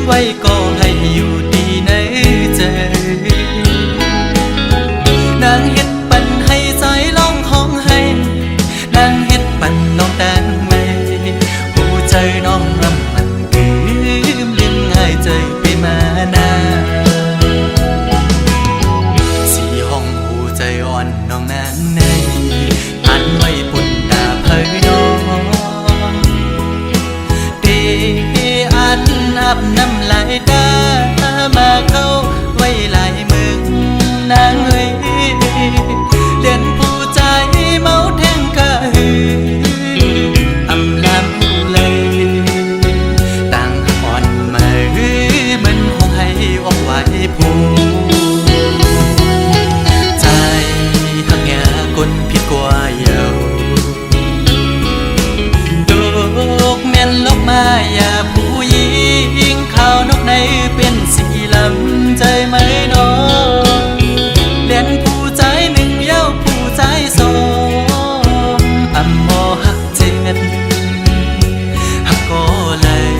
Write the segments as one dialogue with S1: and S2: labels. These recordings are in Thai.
S1: ไว้ก็ให้อยู่ดีในใจนางเฮ็ดปันให้ใจร้องห้องให้นางเฮ็ดปันน้องแตงไว้หูใจน้องรำมันลืมง่ายใจไปมานาสีห้องหูใจอ่อนน้องนางในอันไว้ปุ่นตาเพยน้องเดอันอาบน้ำลายตามาเข้าไว้หลายมึงนางเอ้ยเล่นผู้ใจเมาแทงกะหืออำลำหูเลยต่างอ่อนมาหือมันคงให้ออกไว้ผู้ใจหักแง่คนผิดกว่าเยาดอกแม่นลกมาอย่าผู้หญิงขาวนกในเป็นสีลำใจไหมน้องเล่นผู้ใจหนึ่งเย้าผู้ใจสองอำมอหักเจ็ดหักก็เลย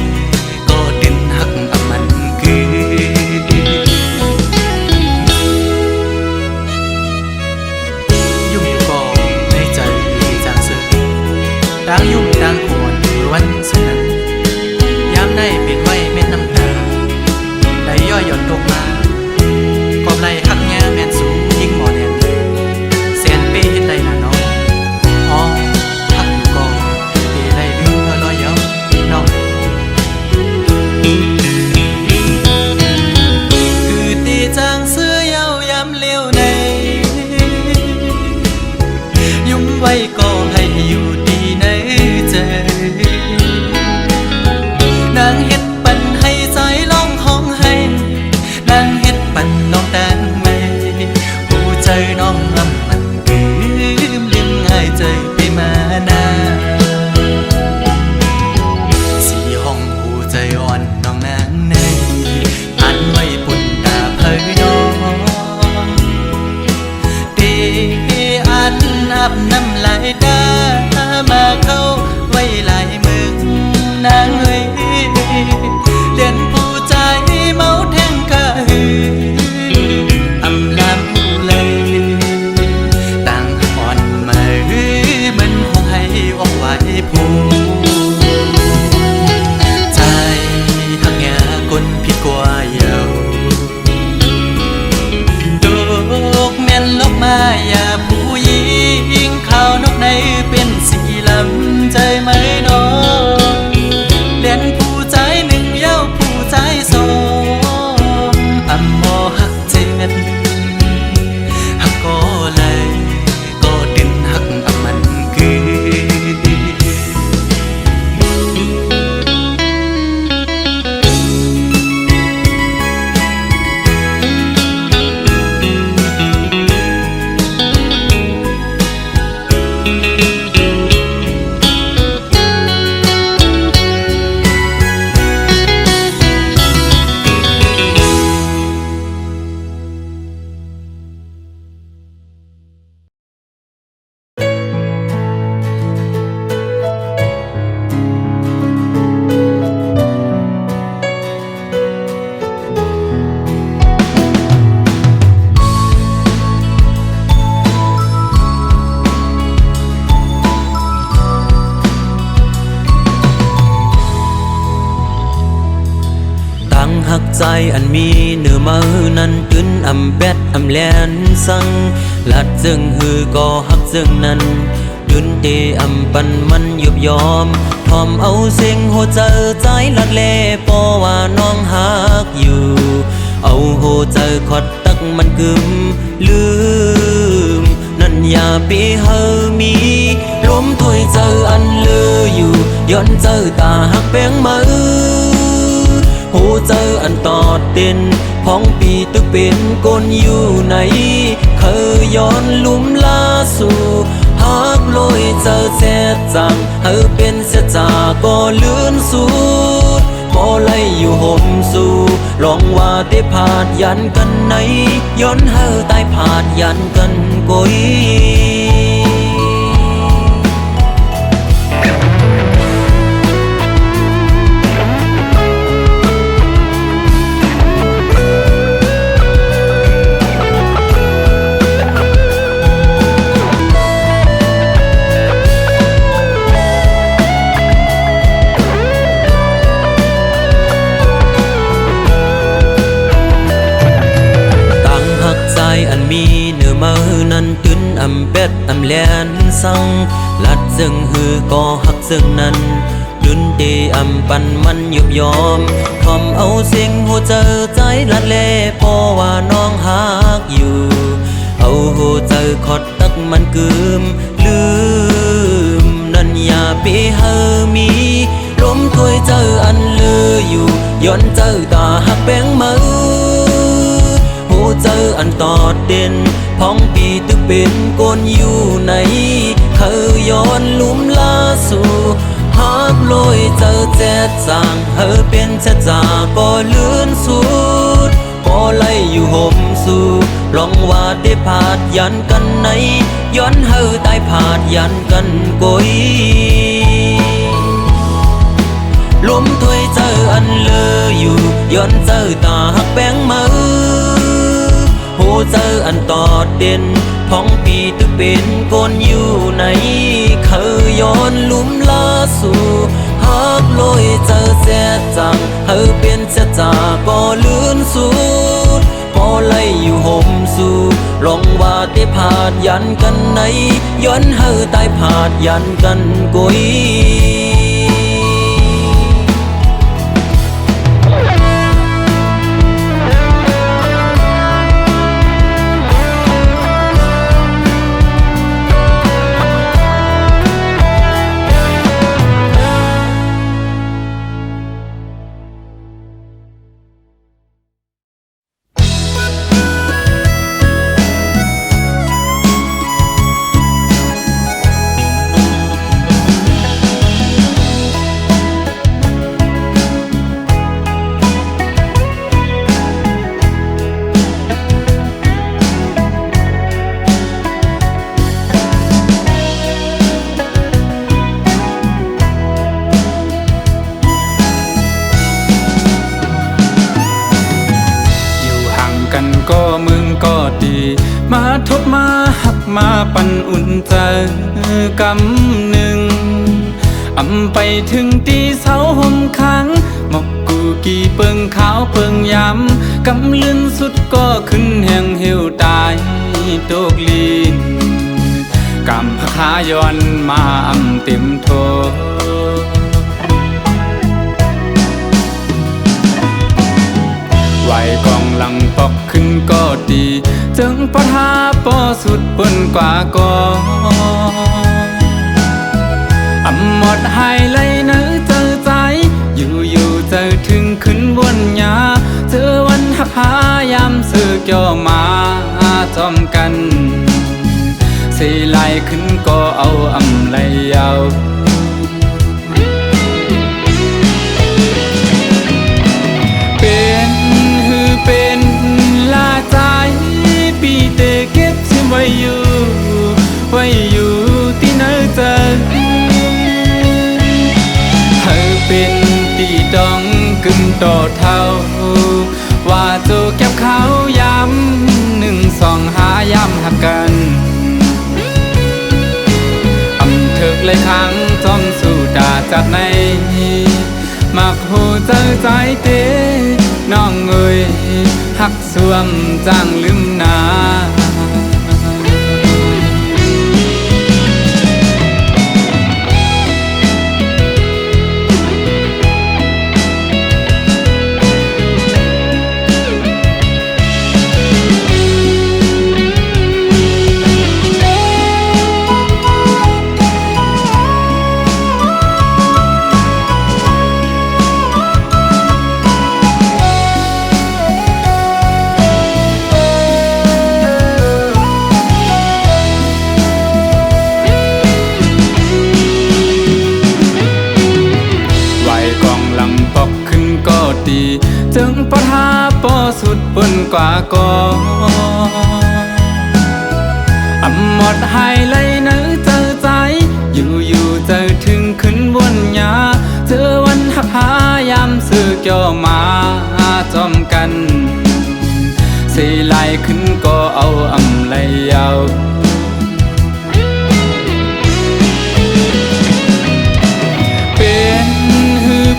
S1: ก็ดินหักอำมันคือยุ่งก็ในใจจางเสือต่างยุ่งต่างขวนวันสุนันยามได้เป็นไว้เม็ดน้ำตาไหลย่อยหย่อนตกมากอบไหลหักแง่แม่นสูงยิ่งหมอแน่นแสนเป้เฮ็ดได้ล่ะน้องอ๋อหักอยู่ก็เป้ได้ลืมลอยเย้าน้องคือตีจางเสื้อเย้ายามเลี้ยวในยุ่มไว้ก็ให้อยู่ดีในใจนางเฮ็ดปันให้ใจร้องห้องให้นางเฮ็ดปันน้องแตงไว้หูใจน้องลำมันลืมง่ายใจไปมานาสีห้องหูใจอ่อนน้องนางในอันไว้ปุ่นตาเพยน้องเดอันอาบน้ำลายตามาเข้าไว้หลายมึงนางเอ้ยเล่นผู้ใจเมาแทงกะหืออำลำหูเลยต่างอ่อนมาหือมันคงให้ออกไว้ผู้ใจหักแง่คนผิดกว่าเยาดอกแม่นลกมาอย่าผู้หญิงขาวนกในเป็นสีลำใจไหมน้องเล่นผู้ใจหนึ่งเย้าผู้ใจสองอำมอหักเจ็ดหักก็เลยก็ดินหักอำมันคือ หักใจอันมีเนื้อมือนั้นตื่นอำแบดอำแลนสังลัดจึงหือก็หักจึงนั้นตื่นเตอำปันมันยุบยอมทอมเอาเสียงหัวใจใจลัดเล่ปอว่าน้องหักอยู่เอาหัวใจขอดตักมันกึมลืมนั่นอย่าไปเฮามีลมถอยเจออันเลืออยู่ย้อนเจอตาหักแป้งมือห หูเจออันตอดเต้นพ้องปีตึกเป็นกลอยู่ไหนเคยย้อนลุ่มลาสู่หากลอยเจอแซ่จังเฮอเป็นเสียจาก็เลื่อนสูดบ่ไล่อยู่ห่มสู่ลองว่าได้ผาดยันกันไหนย้อนเฮอตายผาดยันกันกุยอันมีเนื้อมือนั้นตึนอำเป็ดอำแลนสังลัดซึ่งหือก็หักซึ่งนั้นดึนเดอำปันมันยุบยอมทอมเอาสิ่งหัวเจอใจลัดเล่เพราะว่าน้องหักอยู่เอาหัวเจอขอดตักมันกืมลืมนั่นอย่าไปเฮอมีล้มถ้วยเจออันลืออยู่ย้อนเจอตาหักแป้งมือเจออันตอดเด่นพ้องปีตึกเป็นกลอยู่ไหนเคยย้อนลุ่มลาสู่หากลอยเจอแจ๊ดจางเฮอเป็นแจ๊ดจาก็เลื่อนสูดก็ไล่อยู่ห่มสู่ลองว่าได้ผาดยันกันไหนย้อนเฮอตายผาดยันกันกุยลมถ้วยเจออันเลออยู่ย้อนเจอตาหักแป้งมือหูเจออันตอดเด่นพ้องปีตึกเป็นกลอยู่ไหนเคยย้อนลุ่มลาสู่หากลอยเจอแซ่จังเฮอเป็นแซ่จาก็เลื่อนสูดก็ไล่อยู่ห่มสู่ลองว่าได้ผาดยันกันไหนย้อนเฮอตายผาดยันกันกุย
S2: ก็มึงก็ดีมาทบมาหักมาปั่นอุ่นใจกำหนึ่งอำไปถึงตีเสาห่มค้างหมกกูกี่เปิงขาวเปิงยำกำลื่นสุดก็ขึ้นแห่งเหี่ยวตายโตกลีนกำพักหาย้อนมาอำเต็มโทไหวกองหลังปอกขึ้นก็ดีจึงปะทาปอสุดเปิ้นกว่าก็อำหมดหายไหลเนื้อเจอใจอยู่เจอถึงขึ้นบนหญ้าเจอวันหักหายามเสือเกี่ยวมาจอมกันเสียไหลขึ้นก็เอาอำไหลยาวเป็นลาใจปีเตเก็บชิมไว้อยู่ที่เนื้อเจอเธอเป็นตีดองกึ่งต่อเท่าว่าโจเก็บเขาย้ำ1 2 5ย้ำหักกันอำเถิกเลยครั้งจอมสู่ดาจากในมักหูเจอใจเตน้องเอ้ยหักสวมจางลืมนา ตีจึงปะทาปอสุดปนกว่าก่อนอำหมดหายเลยเนื้อเจอใจอยู่เจอถึงขึ้นบนยาเจอวันหักหายามสื่อเกี่ยวมาจอมกันสีไหลขึ้นก็เอาอำเลยเอา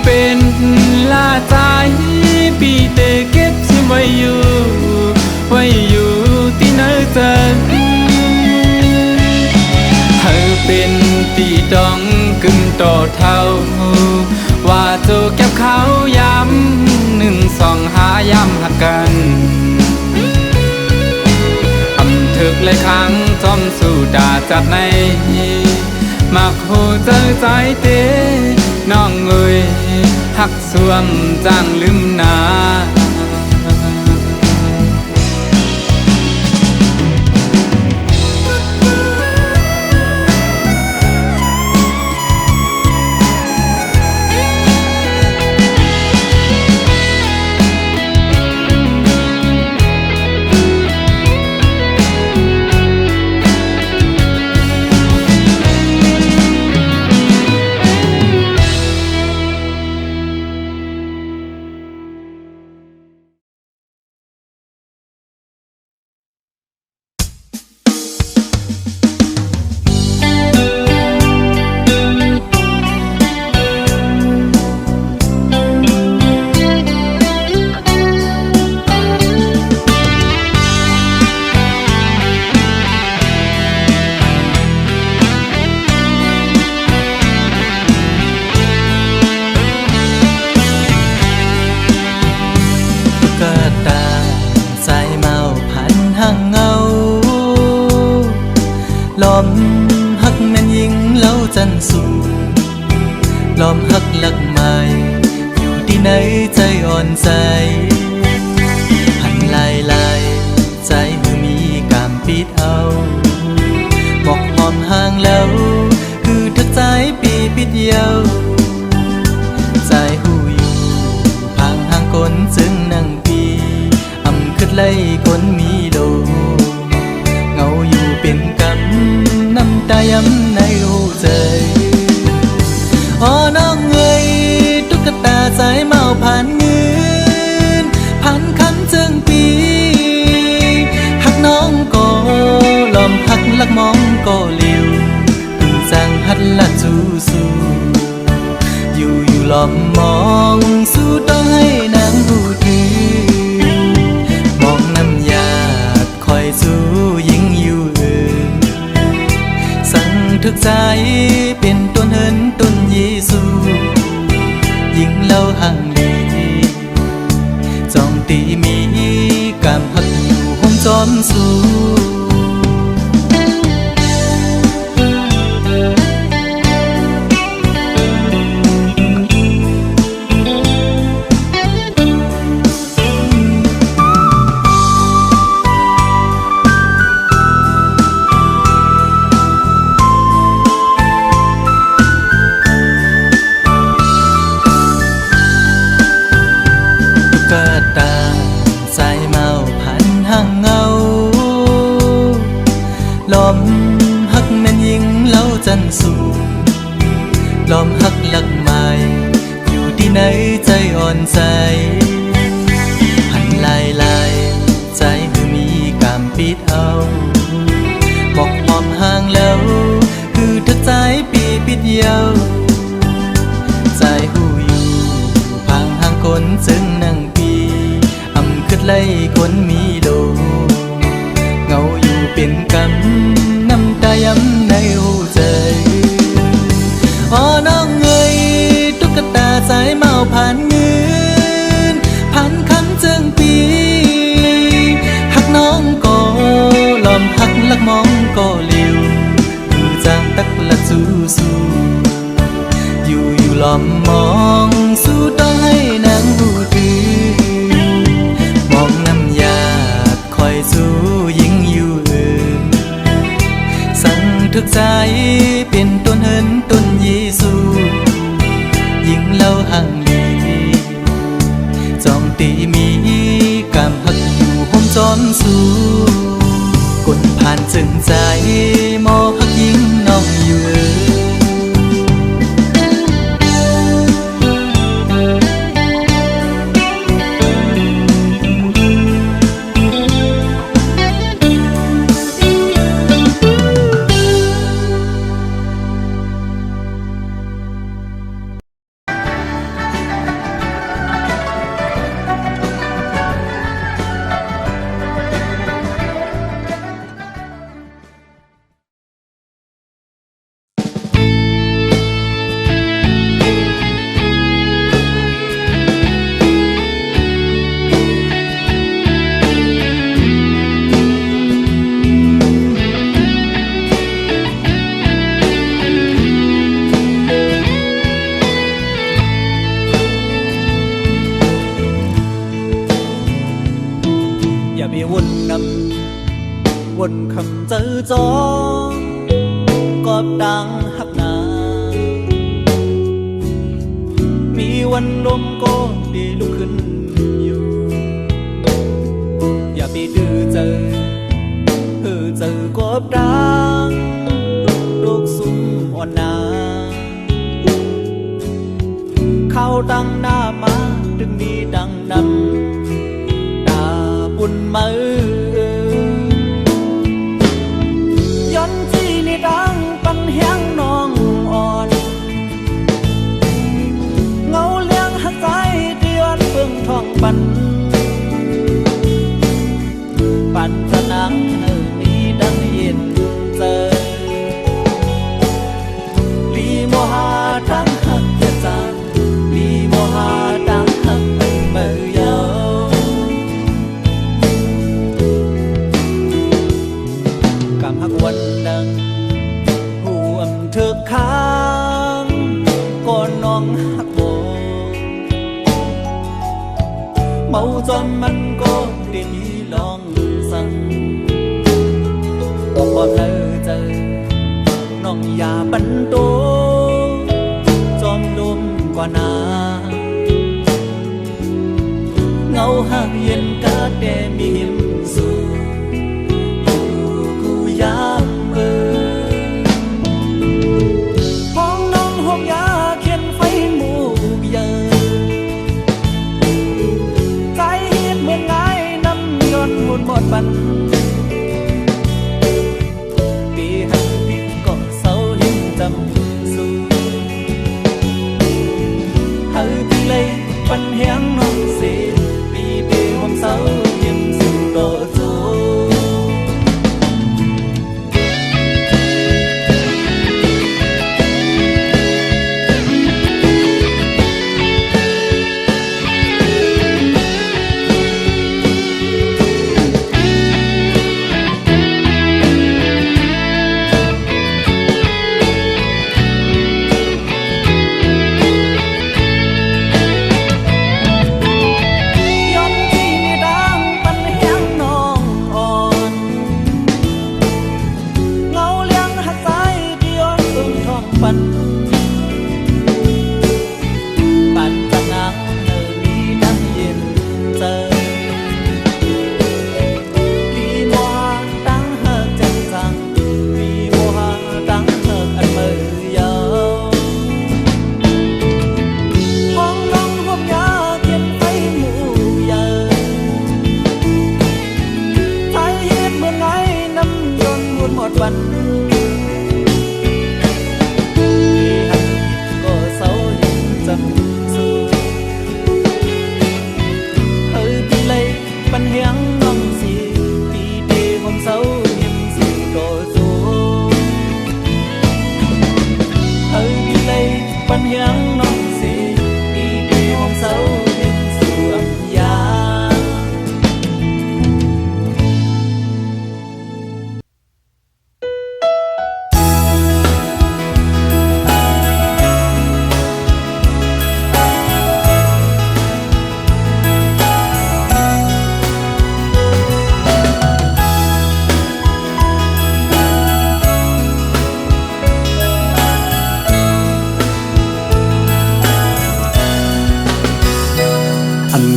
S2: เป็นลาใจปีเตเก็บชิไว้อยู่ที่เนื้อเจอเธอเป็นตีดองกึ่งต่อเท่าว่าโจเก็บเขาย้ำ1 2 หาย้ำหักกันอำถึกเลยครั้งจอมสู่ด่าจัดในมักหูเจอใจเตน้องเอ้ยหักสวมจางลืมนา
S1: ลอมหักแม่นยิงเล่าจันสูลอมหักหลักใหม่อยู่ที่ไหนใจอ่อนใจหันลายใจมือมีกามปิดเอาบอกหอมห่างแล้วคือทักใจปีปิดเยาใจหูอยู่พางห่างคนจึงนั่งปีอำขึ้นไล่คนมีโลเงาอยู่เป็นกำน้ำตาย้ำในหูใจอ๋อน้องเอ้ยตุ๊กตาสายเมาผ่านเงินผ่านคำจึงปีหักน้องก็ลอมหักลักมองก็เลี้ยวตึงจางหัดละจูสู้อยู่ลอมมองสู้ต้องให้นางหูถือมองน้ำยาดคอยสู้ยิ่งอยู่สั่งทึกใจเป็นต้นเหินต้นเยซูยิ่งเล่าห่างลีจองตีมีกามหักอยู่ห้องจอมสู้ลอมหักแม่นยิงเล่าจันสูลอมหักหลักใหม่อยู่ที่ไหนใจอ่อนใจหันลายใจมือมีกามปิดเอาบอกหอมห่างแล้วคือทักใจปีปิดเยาใจหูอยู่พางห่างคนจึงนั่งปีอำขึ้นไล่คนมีโลเงาอยู่เป็นกำน้ำตาย้ำในหูใจอ๋อน้องเอ้ยตุ๊กตาสายเมาผ่านเงินผ่านคำจึงปีหักน้องก็ลอมหักลักมองก็เลี้ยวคือจางตักละจูสู้อยู่ลอมมองสู้ต้องให้นางหูถือมองน้ำยาดคอยสู้ยิ่งอยู่สั่งทึกใจเป็นต้นเหินต้นเยซูยิ่งเล่าห่างลี ความสู้กดผ่านจึงใจมอหักยิ่งน้องอยู่วนนำวนคำเจอจองกอบดังหักนามีวันลมก็ดีลุกขึ้นอยู่อย่าไปดื้อเจอกอบดังโรคสุ่มอ่อนนาเข้าดังหน้ามาดึงนี้ดังนำบุญมือย้อนที่นี่ดังปันแห้งน้องอ่อนเงาเลี้ยงหักใจเดือนเบิ่งท้องปันสนังนี้ดังเย็นเจอลีโมหาทั้งหักเดือดจางลีโมหาทั้งหักเป็นเมื่อยหักวันดังห่วมเธอค้างก่อนน้องหักโบเมาจนมันก็เด่นลองสั่งบอกความเลยเจอน้องอย่าบันโตจอมลมกว่านาเงาหักเย็นกะแต่มีหิมสูยามห้องน้องห้องยาเขียนไฟหมูกเยอะใจเหมือนไงน้ำย้อนวนหมดบันปีหักปีก็เศร้าหิมจำสู้เฮาปีเลยปันแห้งน้องเสียปีเปีหอมเศร้ายิ้มสู่โดจู อ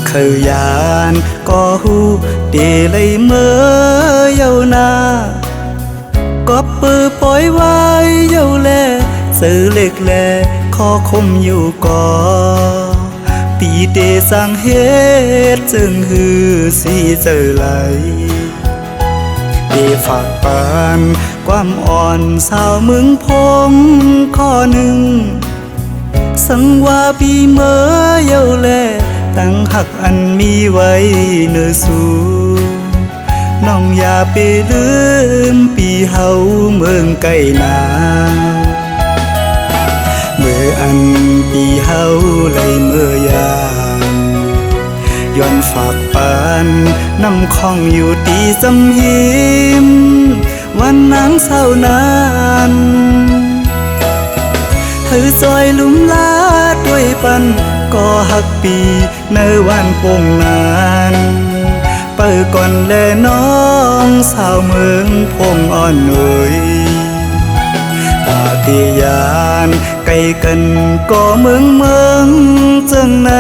S1: เคยยานก็หูเดเลยเมื่อเยานาก็ปือปล่อยไว้เยาแลซื้อเล็กแลขอคมอยู่ก่อปีเดสังเหตุจึงหือสีเจอไหลเดฝากปานความอ่อนสาวมึงพงข้อหนึ่งสังว่าปีเมื่อเยาแลตั้งหักอันมีไว้เนื้อสู่น้องอย่าไปลืมปีเฮาเมืองไก่นาเมื่ออันปีเฮาไหลเมื่อยามย้อนฝากปานน้ำคองอยู่ตีสำหิมวันนางเศร้านานเธอซอยลุมลาด้วยปันก็หักปีในวันปงนานเปิดก่อนแลน้องสาวเมืองพงอ่อนหน่อยตาเตียานไกลกันก็เมืองจังใน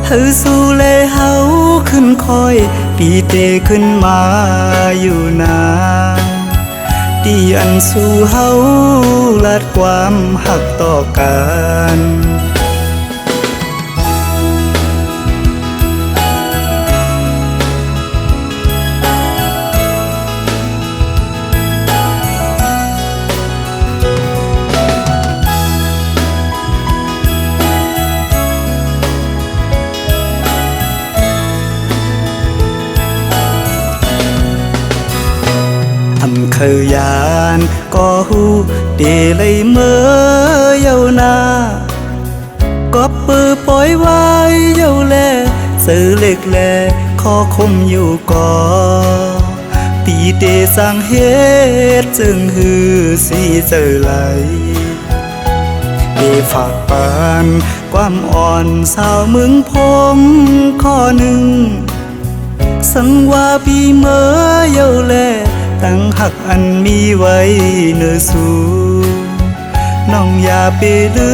S1: เธอสู้เลเฮาขึ้นคอยปีเตขึ้นมาอยู่นาดีอันสู่เฮาลัดความหักต่อกันเคยยานก็หูเดเลยเมื่อเยานาก็ปือปล่อยไว้เยาแลซื้อเล็กแลขอคมอยู่ก่อปีเดสังเหตุจึงหือสีเจอไหลเดฝากปานความอ่อนสาวมึงพงข้อหนึ่งสังว่าปีเมื่อเยาแลตั้งหักอันมีไว้เนื้อสู่น้องอย่าไปลื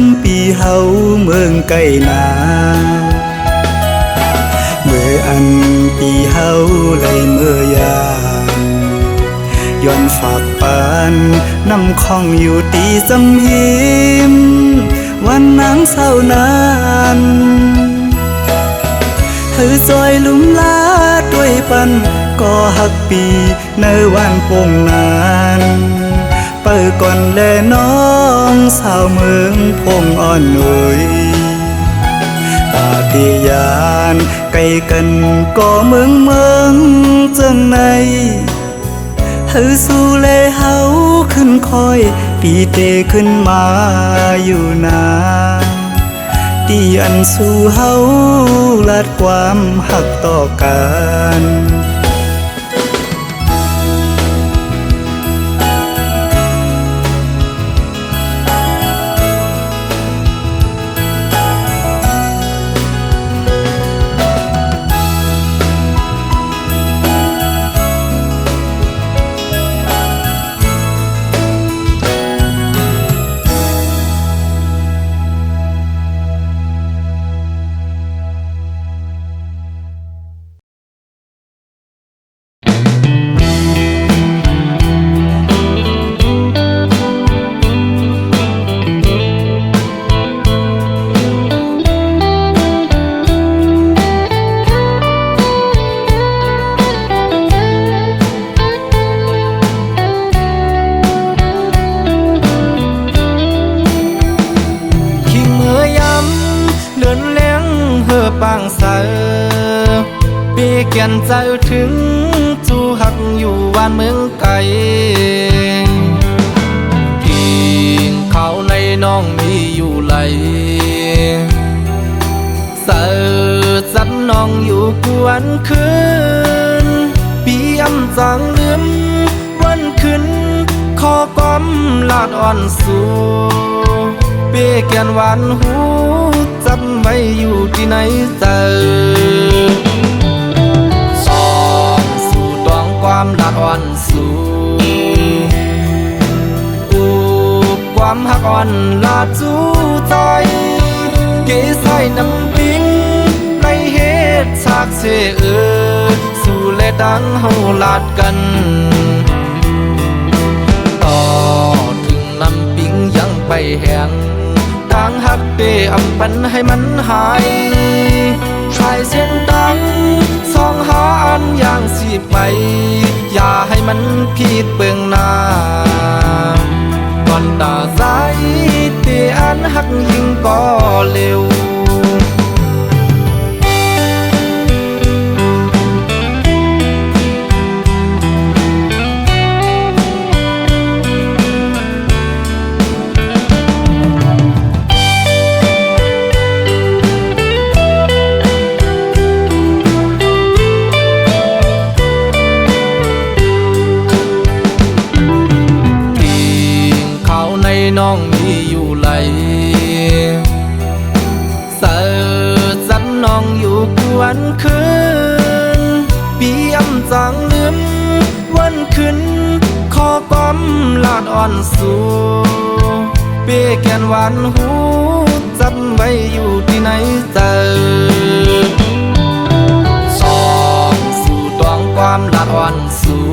S1: มปีเฮาเมืองไก่นาเมื่ออันปีเฮาไหลเมื่อยามย้อนฝากปานน้ำคองอยู่ตีสำหิมวันนางเศร้านานเธอซอยลุมลาด้วยปันก็หักปีในวันปงนานเปิดก่อนแลน้องสาวเมืองพงอ่อนหน่อยตาเตียานไกลกันก็เมืองจังในเธอสู้เลเฮาขึ้นคอยปีเตขึ้นมาอยู่นาดีอันสู่เฮาลัดความหักต่อกัน
S2: เกียนใจถึงจูหักอยู่บ้านเมืองไกลกินข้าวในน้องมีอยู่ไหลเสิร์ชจัดน้องอยู่กวนคืนปีอำจังลืมวันขึ้นขอกอมลาดอ่อนสู่เปียเกียนหวานหูจับไว้อยู่ที่ไหนเจอความลาดอ่อนสู่อูบความหักอ่อนลาดจูใจเกใส่น้ำปิง
S3: เออสู่และดังเฮาลาดกันต่อถึงน้ำปิงยังไปแหงดังฮักเดอำปันให้มันหายชายเส้นดังสองหาอันอย่างสิไปอย่าให้มันผิดเบิ่งหน้าก่อนตาใจเตอันหักยิ่งก็เร็วน้องมีอยู่ไหลเสิร์จันน้องอยู่กวนคืนเปียมจางลืมวันขึ้นขอก้มลาดอ่อนสู่เปียแกนหวานหูจำไว้อยู่ที่ไหนเจอสองสู่ตวงความลาดอ่อนสู่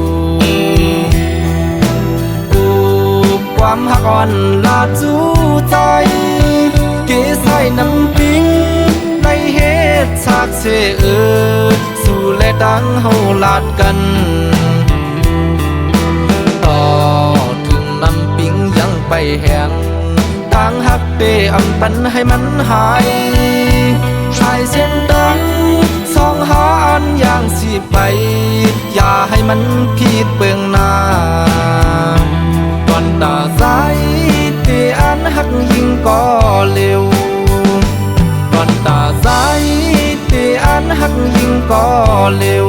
S3: ความหักอ่อนลาจูใจเกใส่น้ำปิงในเหตุฉากเสเออสู่และดังเฮาลาดกันต่อถึงน้ำปิงยังไปแหงดังหักเดอำปันให้มันหายชายเส้นดังสองหาอันอย่างสิไปอย่าให้มันผิดเบิ่งหน้าก่อนตาใจเตอันหักยิ่งก็เร็วก่อนตาใจเตอันหักยิ่งก็เร็ว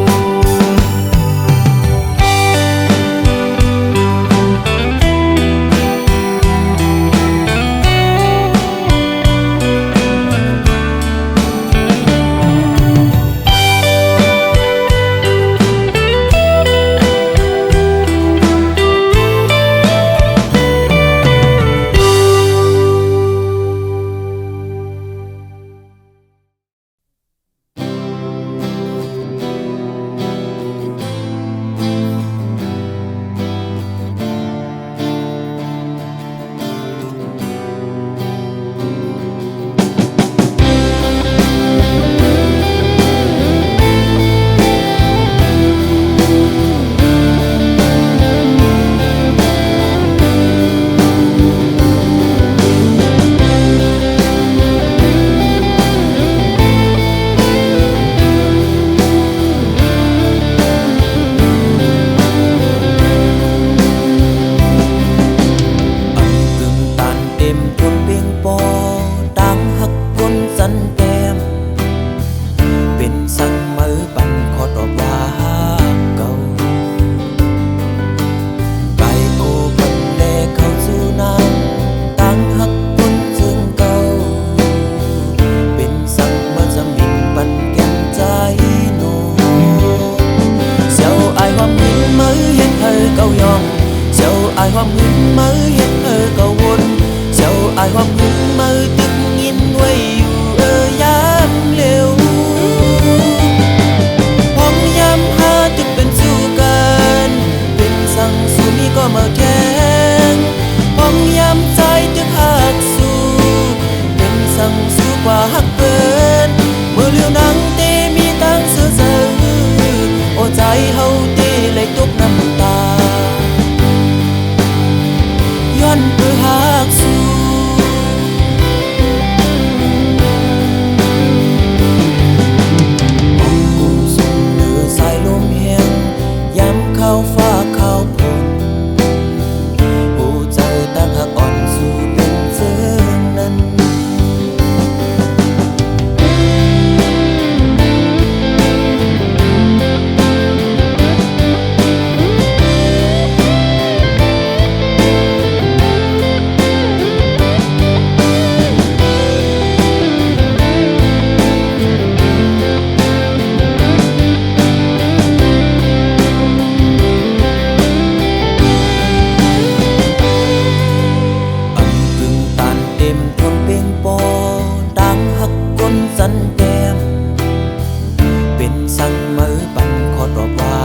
S3: เป็นสังมือปันขอดอกว่า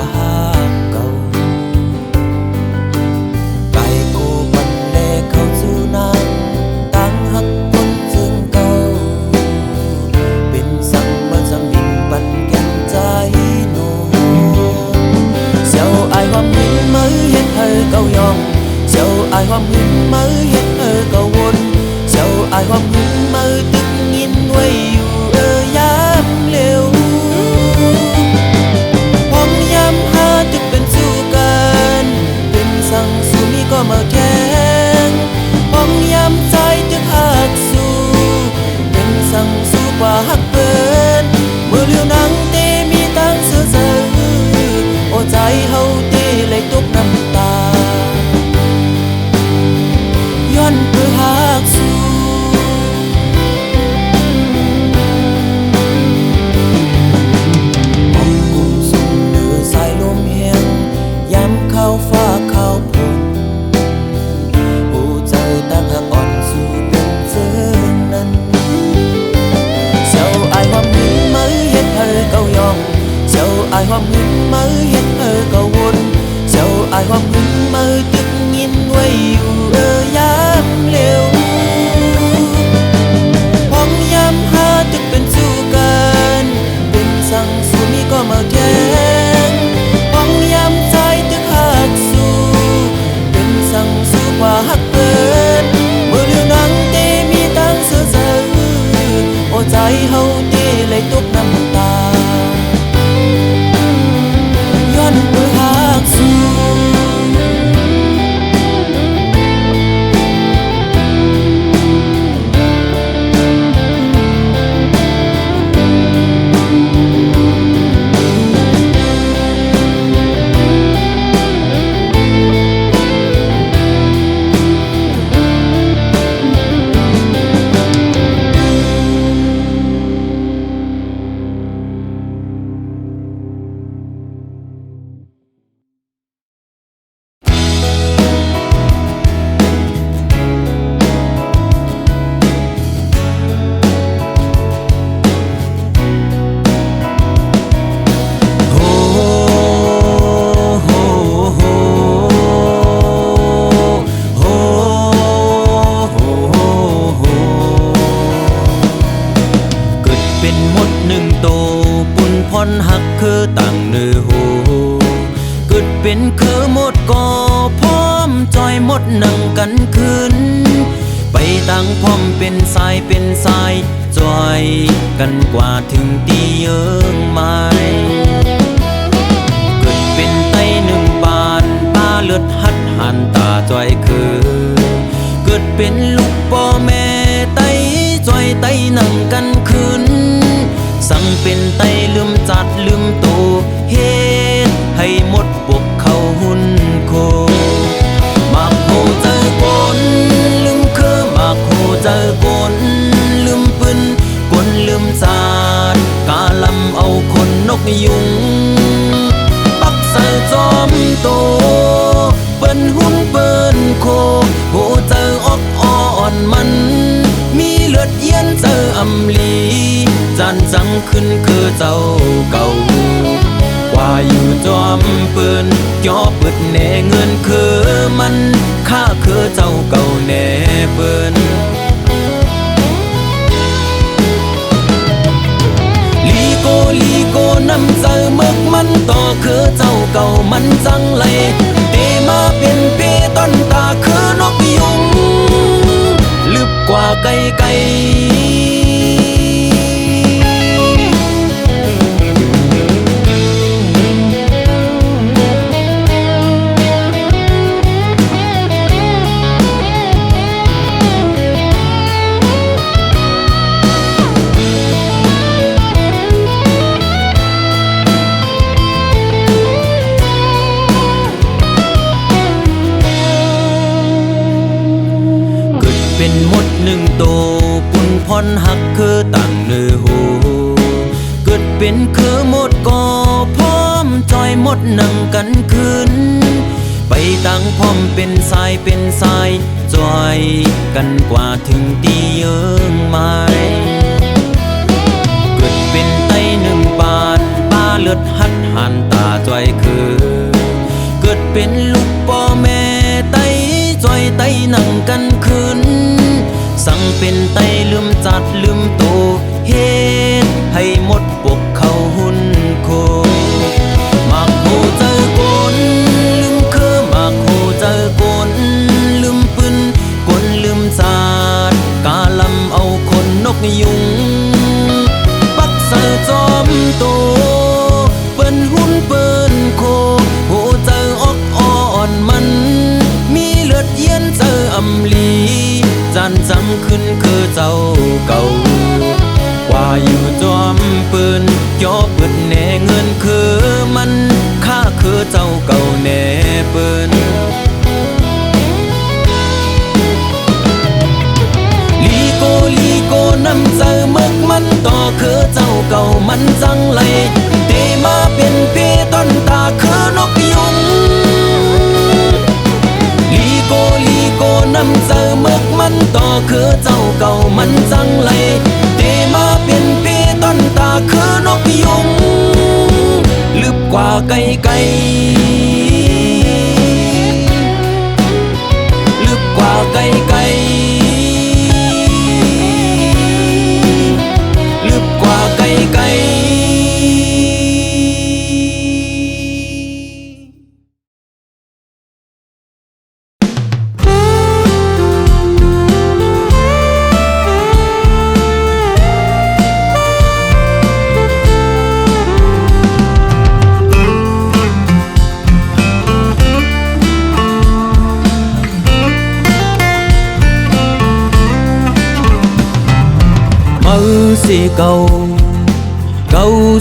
S3: เก่าไก่กูปันเลเข้าสู่นางตั้งหักคนซึ่งเก่าเป็นสังมือสมิงปันแก่นใจโนเสียวอายความหินมือเฮ็ดเธอเก่ายองเสียวอายความหินมือเฮ็ดเธอเก่าวนเสียวอายความหินมือตึกยินไว้อยู่ยามเร็วพร้อมยามหาตึกเป็นสู้กันเป็นสังสู้มีก็มาแข่งพร้อมยามใจตึกหักสู้เป็นสังสู้กว่าหักเปินเมื่อเลี้ยวนังเตมีตั้งเสือเสือโอ้ใจเฮาเตเลยตกน้ำตาย้อนเพื่อหักสู้ฟ้าเข้าพงหูเจอตั้งหักอ่อนสู่เป็นเจือนั้นเจ้าอายความหินมือเฮ็ดเธอเก่ายองเจ้าอายความหินมือเฮ็ดเธอเก่าวนเจ้าอายความหินมือตึกยินไว้อยู่ยามเร็วพร้อมยามหาตึกเป็นสู้กันเป็นสังสู้มีก็มาแข่งพร้อมยามใจตึกหักสู้เป็นสังสู้กว่าหักเปิดเมื่อเลี้ยวนังเตมีตั้งเสือเสือโอ้ใจเฮาเตเลยตกน้ำตาย้อนเพื่อหักสู้หักคือต่างเนื้อหูเกิดเป็นคือหมดก่อพร้อมจอยหมดนั่งกันคืนไปต่างพร้อมเป็นสายจอยกันกว่าถึงตีเยิงไม้เกิดเป็นไตหนึ่งบานตาเลือดหัดหันตาจอยคือเกิดเป็นลูกพ่อแม่ไตจอยไตนั่งกันคืนสั่งเป็นไตลืมจัดลืมโตเฮ็ดให้หมดปกเขาหุ่นโคมากโหเจอกนลืมคือมากโหเจอกนลืมปืนกนลืมจาดกาลำเอาคนนกยุงปักใส่จอมโตเปิ้นหุ่นเปิ้นโคโหเจอออกอ่อนมันมีเลือดเย็นเจออำลีจันจังขึ้นคือเจ้าเก่าว่าอยู่จอมปืนย่อปึดแน่เงินคือมันข้าคือเจ้าเก่าแน่เปิ้นลีโกน้ำเจอเมึกมันต่อคือเจ้าเก่ามันจังเลยเตมาเป็นเปต้นตาคือนกยุงลึกกว่าไกลเป็นหมดหนึ่งโตปุ่นพรหักคือต่างเนื้อหูเกิดเป็นคือหมดก่อพร้อมจอยหมดนั่งกันคืนไปต่างพร้อมเป็นสายจอยกันกว่าถึงตีเยิงไม้เกิดเป็นไตหนึ่งบานตา
S1: ลืมจัดลืมโตเฮ็ดให้หมดปกเขาหุ่นโคมักโหเจอกนลืมคือมักโหเจอกนลืมปืนกนลืมจาดกาลำเอาคนนกยุงปักใส่จอมโตเปิ้นหุ่นเปิ้นโคโหเจอออกอ่อนมันมีเลือดเย็นเจออำลีจันจำขึ้นคือเจ้าเก่าว่าอยู่จอมปืนย่อเปิดแน่เงินคือมันค่าคือเจ้าเก่าแน่ปืนลีโกน้ำเจอมึกมันต่อคือเจ้าเก่ามันจังไรเตมาเป็นเปต้นตาคือนกยุงลีโกน้ำเจอมึกมันต่อคือเจ้าเก่ามันจังไรเตมาเป็นเปต้นตาคือนกยุงลึกกว่าไกลลึกกว่าไกลลึกกว่าไกลสิเก่า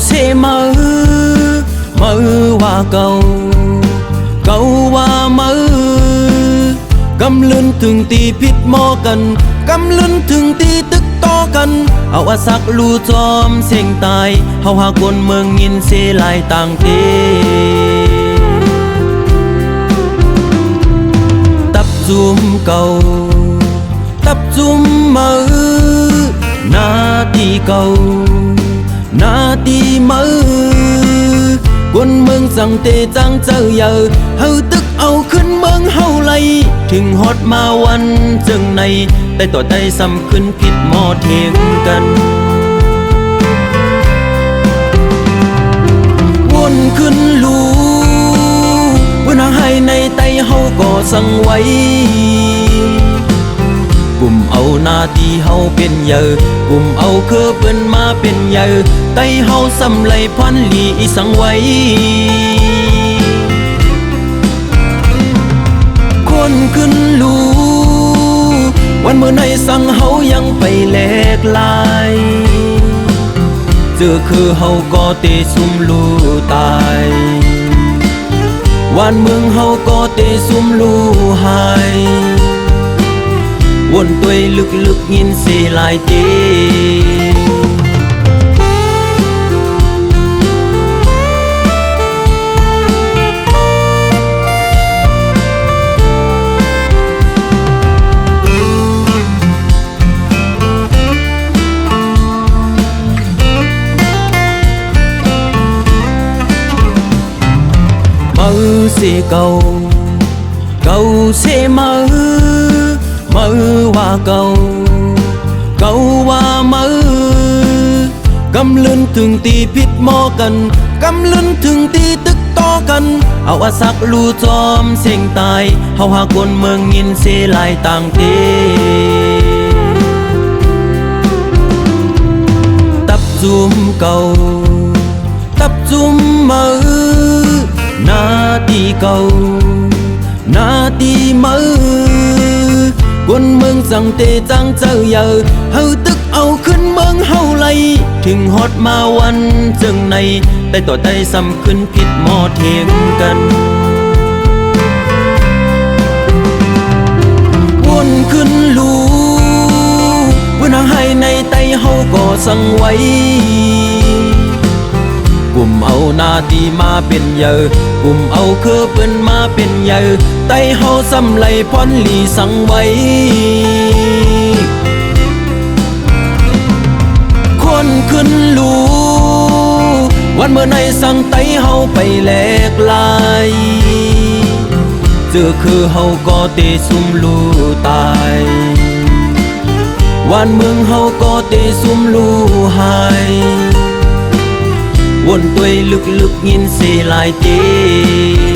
S1: เสมือว่าเก่าว่ามือกำลืนถึงตีพิษหมอกันกำลืนถึงตีตึกต่อกันเอาอาสักลูจอมเสียงตายเฮาหาคนเมืองยินเสลายต่างเตตับจุ่มเก่าตับจุ่มมือนาทีเก่านาทีมือกวนเมืองสั่งเตจังเจอเยอะเฮาตึกเอาขึ้นเมืองเฮาไลถึงฮอดมาวันจึงในแต่ต่อได้ซ้ำขึ้นผิดหมอเทียงกันวนขึ้นลูวนให้ในไตเฮาก็สั่งไว้กุมเอาหน้าที่เฮาเป็นเยอะกุมเอาคือเปิ้นมาเป็นเยอะไตเฮาสำไหลพันลีสังไว้คนขึ้นลูวันเมื่อในสั่งเฮายังไปแลกลายเจอคือเฮาก็เตซุ่มลูตายวันเมืองเฮาก็เตซุ่มลูหายวนตัวลึกยินเสียลายเตมือเสียเก่าเสียมือว่าเก่าว่ามือกำลืนถึงตีพิษหมอกันกำลืนถึงตีตึกต่อกันเอาอาสักลูจอมเสียงตายเฮาหาคนเมืองยินเสลายต่างเตตับจุ่มเก่าตับจุ่มมือนาทีเก่านาทีมือกวนเมืองสั่งเตจังเจอเยอะเฮาตึกเอาขึ้นเมืองเฮาไลถึงฮอดมาวันจึงในแต่ต่อได้ซ้ำขึ้นผิดหมอเทียงกันวนขึ้นลูวนให้ในไตเฮาก็สั่งไว้กุมเอาหน้าที่มาเป็นเยอะกุมเอาคือเปิ้นมาเป็นเยอะไตเฮาสำไหลพรลีสังไว้คนขึ้นลูวันเมื่อในสั่งไตเฮาไปแลกลายเจอคือเฮาก็เตซุ่มลูตาย วันเมืองเฮาก็เตซุ่มลู่หายวนตัวยลึกๆยินเสียหลายตี